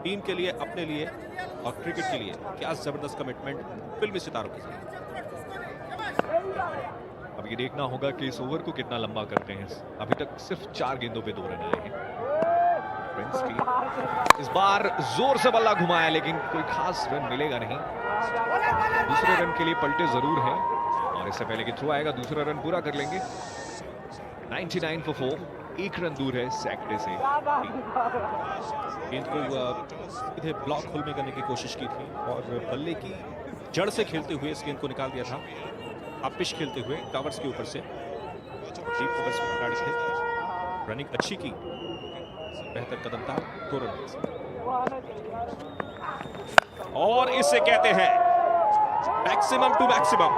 Team के लिए, अपने लिए और क्रिकेट के लिए क्या जबरदस्त कमिटमेंट फिल्मी सितारों के साथ। अब ये देखना होगा कि इस ओवर को कितना लंबा करते हैं। अभी तक सिर्फ 4 गेंदों पे 2 रन आए हैं। प्रिंस की इस बार जोर से बल्ला घुमाया लेकिन कोई खास रन मिलेगा नहीं। दूसरे रन के लिए पलटे जरूर हैं और इससे पहले कि थ्रो आएगा दूसरा रन पूरा कर लेंगे। 99 for 4, 1 रन दूर है सैकड़े से। गेंद को सीधे ब्लॉक होल में करने की कोशिश की थी और बल्ले की जड़ से खेलते हुए इस गेंद को निकाल दिया था। अपिश खेलते हुए कवर्स के ऊपर से डीप कवर्स में खिलाड़ी थे। रनिंग अच्छी की, बेहतर कदम था, 2 रन और इसे कहते हैं मैक्सिमम टू मैक्सिमम।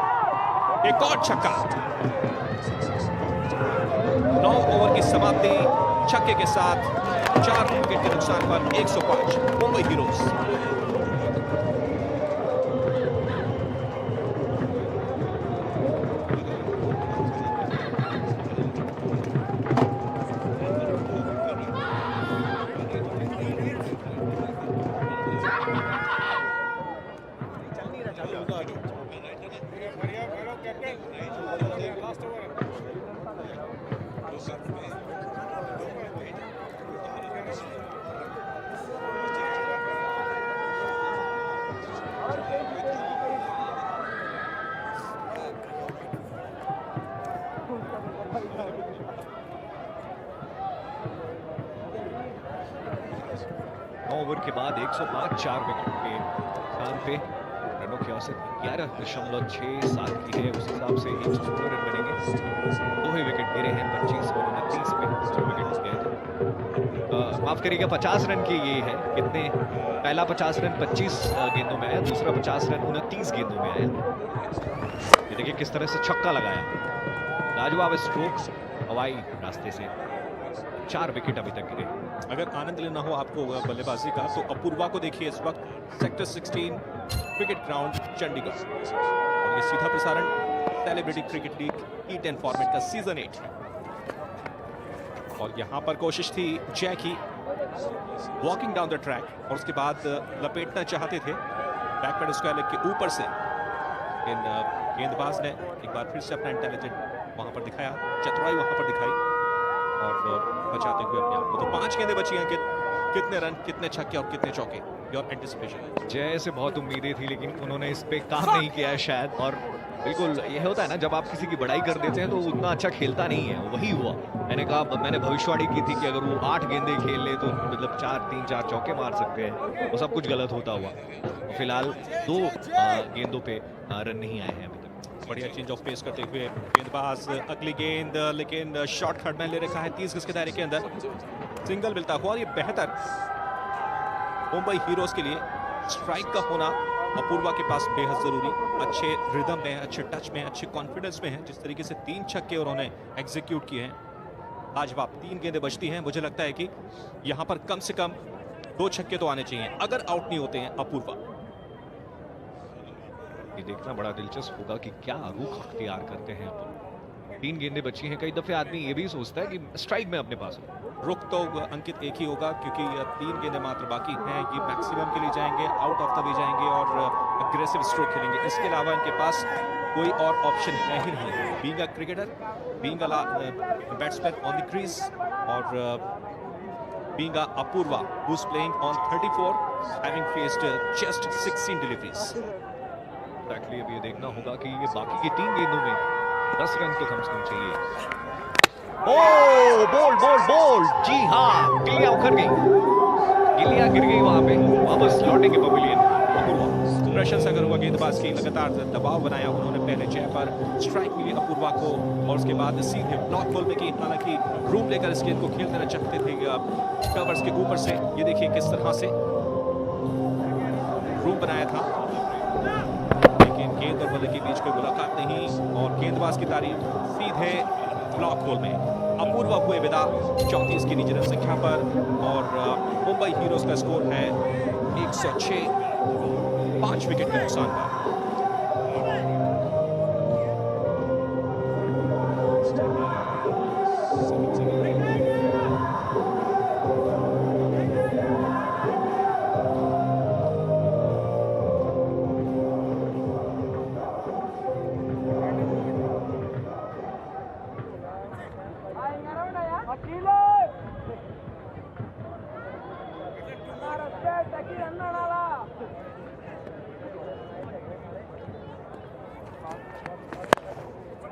एक और छक्का। 9 ओवर की समाप्ति छक्के के साथ 4 विकेट के नुकसान पर 105 मुंबई हीरोज। ओवर के बाद 105 4 विकेट के स्थान पे रनों की औसत 11.67 की है। उस हिसाब से 116 रन बनेंगे। 2 ही विकेट गिरे हैं 25 और 29 पे विकेट गए। माफ करिएगा 50 रन की ये है। कितने? पहला 50 रन 25 गेंदों में आया, दूसरा 50 रन 29 गेंदों में आया। ये देखिए किस तरह से छक्का लगाया। लाजवाब स्ट्रोक हवाई रास्ते से। 4 विकेट अभी तक गिरे। अगर आनंद लेना हो आपको बल्लेबाजी का तो अपूर्वा को देखिए इस वक्त सेक्टर 16 क्रिकेट ग्राउंड चंडीगढ़ और ये सीधा प्रसारण celebrity cricket league T10 format का सीजन 8। और यहां पर कोशिश थी जय की वॉकिंग डाउन द ट्रैक और उसके बाद लपेटना चाहते थे बैकवर्ड स्क्वायर लेग के ऊपर से, लेकिन गेंदबाज ने एक बार फिर से अपना इंटेलिजेंट वहां पर दिखाया, चतुराई वहां पर दिखाई और बचाते हुए अपने आप को। तो 5 गेंदें बची हैं। कितने रन, कितने छक्के और कितने चौके? Your anticipation? जय से बहुत उम्मीदें थी लेकिन उन्होंने इस पे काम नहीं किया है शायद। और बिल्कुल ये होता है ना जब आप किसी की बड़ाई कर देते हैं तो उतना अच्छा खेलता नहीं है। वही हुआ। मैंने भविष्यवाणी की थी कि अगर वो 8 गेंदें खेल ले तो मतलब 3-4 चौके मार सकते हैं। वो सब कुछ गलत होता हुआ। तो फिलहाल 2 गेंदों पे रन नहीं आए हैं अभी तक। बढ़िया चेंज ऑफ पेस करते हुए गेंदबाज अगली गेंद, लेकिन शॉट थर्ड में ले रखा है 30 गज के दायरे के अंदर। सिंगल मिलता हुआ और ये बेहतर मुंबई हीरोज के लिए स्ट्राइक का होना अपूर्वा के पास बेहद जरूरी। अच्छे रिदम में, अच्छे टच में, अच्छे कॉन्फिडेंस में है। जिस तरीके से 3 छक्के उन्होंने एग्जीक्यूट किए हैं, लाजवाब। 3 गेंदें बचती हैं। मुझे लगता है कि यहां पर कम से कम 2 छक्के तो आने चाहिए अगर आउट नहीं होते हैं अपूर्वा। ये देखना बड़ा दिलचस्प होगा कि क्या रुख अख्तियार करते हैं। 3 गेंदें बची हैं। कई दफे आदमी ये भी सोचता है कि स्ट्राइक में अपने पास हो। रुख तो अंकित एक ही होगा क्योंकि 3 गेंदें मात्र बाकी हैं। ये मैक्सिमम के लिए जाएंगे, आउट ऑफ द वे जाएंगे और अग्रेसिव स्ट्रोक खेलेंगे। इसके अलावा इनके पास कोई और ऑप्शन है ही नहीं। Being a cricketer, being a batsman on the crease और being a Apoorva who is playing on 34, having faced just 16 deliveries. Actually अब ये देखना होगा कि ये बाकी के 3 गेंदों में 10 रन तो कम से कम चाहिए। ओ बोल्ड जी हाँ, गिलिया उखड़ गई, गिलिया गिर गई वहां पे। वापस लौटेंगे पवेलियन। प्रेशर अगर हुआ गेंदबाज की, लगातार दबाव बनाया उन्होंने पहले जय पर। स्ट्राइक मिली अपूर्वा को और उसके बाद सीधे ब्लॉक बॉल में की। हालांकि रूम लेकर इस गेंद को खेल देना चाहते थे कवर्स के ऊपर से। ये देखिए किस तरह से रूम बनाया था, लेकिन गेंद और बल्ले के बीच कोई मुलाकात नहीं और गेंदबाज की तारीफ सीधे ब्लॉक बॉल में। अपूर्वा हुए विदा 34 की निजी रन संख्या पर और मुंबई हीरोज का स्कोर है 106, 5 विकेट के नुकसान पर।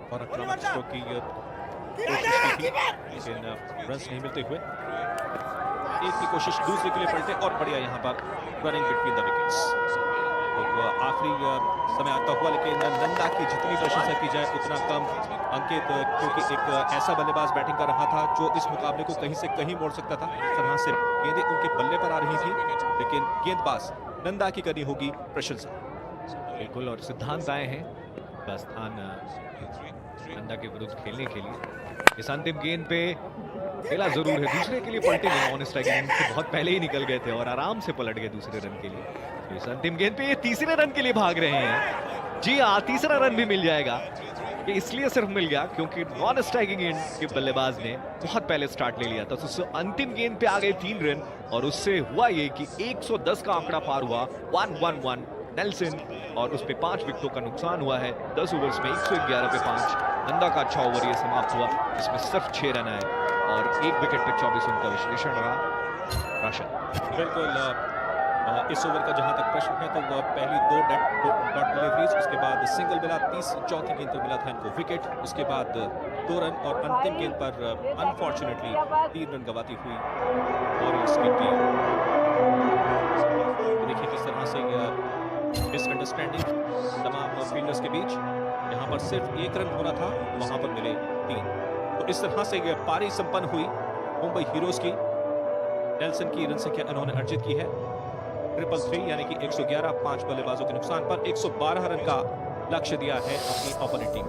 और आक्रामक स्ट्रोक की कोशिश की थी, लेकिन रन्स नहीं मिलते हुए। एक की कोशिश दूसरे के लिए पलटे और बढ़िया यहाँ पर रनिंग बिटवीन द विकेट्स। तो आखिरी समय आता हुआ, लेकिन नंदा की जितनी प्रशंसा की जाए उतना कम। अंकित क्योंकि एक ऐसा बल्लेबाज बैटिंग कर रहा था जो इस मुकाबले को कहीं से कहीं मोड़ सकता था। इस तरह से गेंदें उनके बल्ले पर आ रही थी, लेकिन गेंदबाज नंदा की करनी होगी प्रशंसा। बिल्कुल, और सिद्धांत आए हैं का स्थान नंदा के विरुद्ध खेलने के लिए। इस अंतिम गेंद पे खेला जरूर है, दूसरे के लिए पलटे नहीं, ऑन स्ट्राइक गेंद से बहुत पहले ही निकल गए थे और आराम से पलट गए दूसरे रन के लिए। तो इस अंतिम गेंद पे ये तीसरे रन के लिए भाग रहे हैं। जी हाँ, तीसरा रन भी मिल जाएगा। ये इसलिए सिर्फ मिल गया क्योंकि नॉन स्ट्राइकिंग गेंद के बल्लेबाज ने बहुत पहले स्टार्ट ले लिया था। तो अंतिम गेंद पे आ गए 3 रन और उससे हुआ ये कि 110 का आंकड़ा पार हुआ। 111 नेल्सन, और उस पे 5 विकेटों का नुकसान हुआ है। 10 ओवर्स में 111 पे 5। नंदा का अच्छा ओवर ये समाप्त हुआ, इसमें सिर्फ 6 रन आए और 1 विकेट पे 24 रन का विश्लेषण रहा। राशन बिल्कुल, इस ओवर का जहां तक प्रश्न है तो वह पहली 2 डॉट डिलीवरीज, उसके बाद सिंगल मिला, चौथी गेंद पर मिला था इनको विकेट, उसके बाद 2 रन और अंतिम गेंद पर अनफॉर्चुनेटली 3 रन गवाती हुई वॉरियर्स की टीम। देखिए किस तरह से मिसअंडरस्टैंडिंग तमाम फील्डर्स के बीच। यहाँ पर सिर्फ 1 रन होना था, वहां पर मिले 3। तो इस तरह से पारी संपन्न हुई मुंबई हीरोज की। नेल्सन की रन संख्या इन्होंने अर्जित की है 333, यानी कि 111। 5 बल्लेबाजों के नुकसान पर 112 रन का लक्ष्य दिया है अपनी ओपोनेंट टीम।